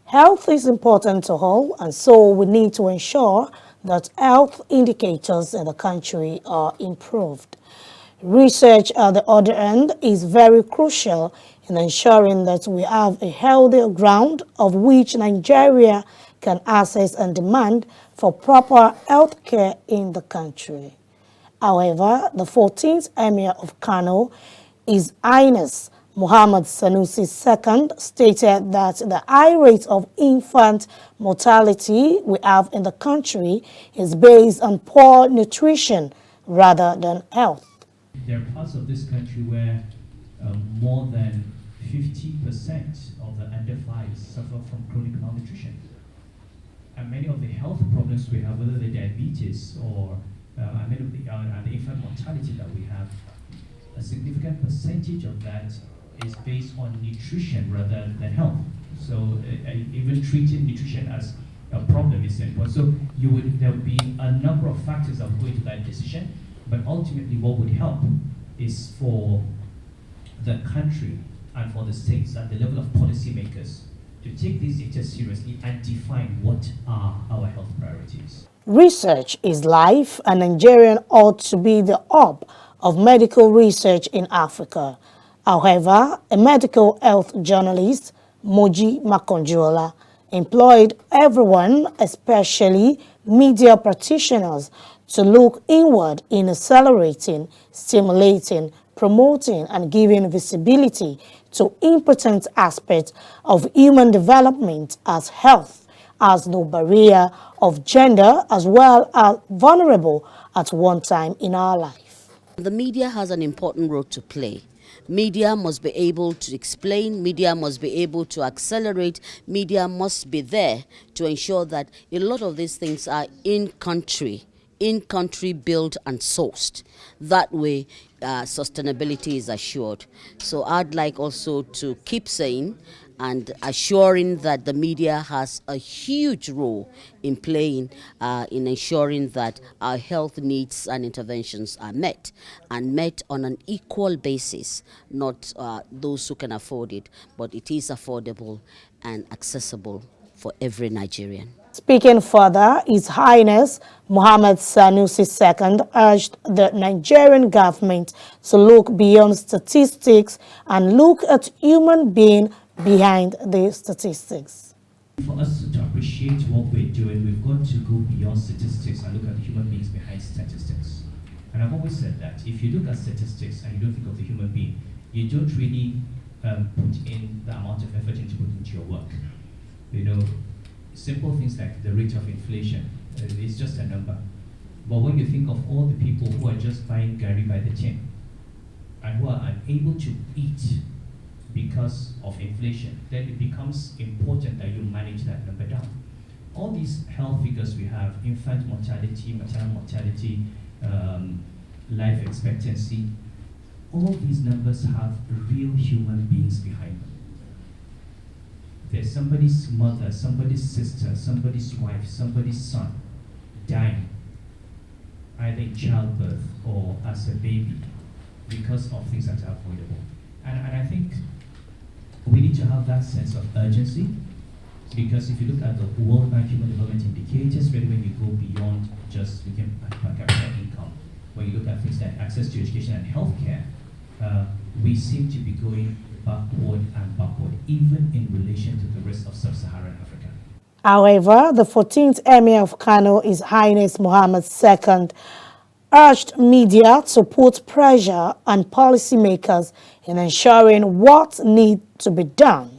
Health is important to all, and so we need to ensure that health indicators in the country are improved. Research, at the other end, is very crucial in ensuring that we have a healthy ground of which Nigeria can access and demand for proper health care in the country. However, the 14th Emir of Kano, His Highness Muhammad Sanusi II, stated that the high rate of infant mortality we have in the country is based on poor nutrition rather than health. There are parts of this country where more than 50% of the under 5s suffer from chronic malnutrition. And many of the health problems we have, whether they're diabetes or many of the infant mortality that we have, a significant percentage of that is based on nutrition rather than health. So even treating nutrition as a problem is important. So there would be a number of factors that would go into that decision, but ultimately what would help is for the country and for the states at the level of policymakers to take these data seriously and define what are our health priorities. Research is life, and Nigeria ought to be the hub of medical research in Africa. However, a medical health journalist, Moji Makonjola, employed everyone, especially media practitioners, to look inward in accelerating, stimulating, promoting, and giving visibility to important aspects of human development as health, as no barrier of gender, as well as vulnerable at one time in our life. The media has an important role to play. Media must be able to explain, media must be able to accelerate, media must be there to ensure that a lot of these things are in-country built and sourced. That way, sustainability is assured. So I'd like also to keep saying and assuring that the media has a huge role in playing in ensuring that our health needs and interventions are met, and met on an equal basis, not those who can afford it, but it is affordable and accessible for every Nigerian. Speaking further, His Highness Muhammad Sanusi II urged the Nigerian government to look beyond statistics and look at human being behind the statistics. For us to appreciate what we're doing, we've got to go beyond statistics and look at the human beings behind statistics. And I've always said that if you look at statistics and you don't think of the human being, you don't really put in the amount of effort into put into your work. You know, simple things like the rate of inflation, it's just a number. But when you think of all the people who are just buying Gary by the tin and who are unable to eat because of inflation, then it becomes important that you manage that number down. All these health figures we have, infant mortality, maternal mortality, life expectancy, all these numbers have real human beings behind them. There's somebody's mother, somebody's sister, somebody's wife, somebody's son dying, either in childbirth or as a baby, because of things that are avoidable. And I think we need to have that sense of urgency, because if you look at the World Bank Human Development Indicators, really when you go beyond just looking at per capita income, when you look at things like access to education and healthcare, we seem to be going backward and backward, even in relation to the rest of sub-Saharan Africa. However, the 14th Emir of Kano, His Highness Muhammad II, urged media to put pressure on policymakers in ensuring what needs to be done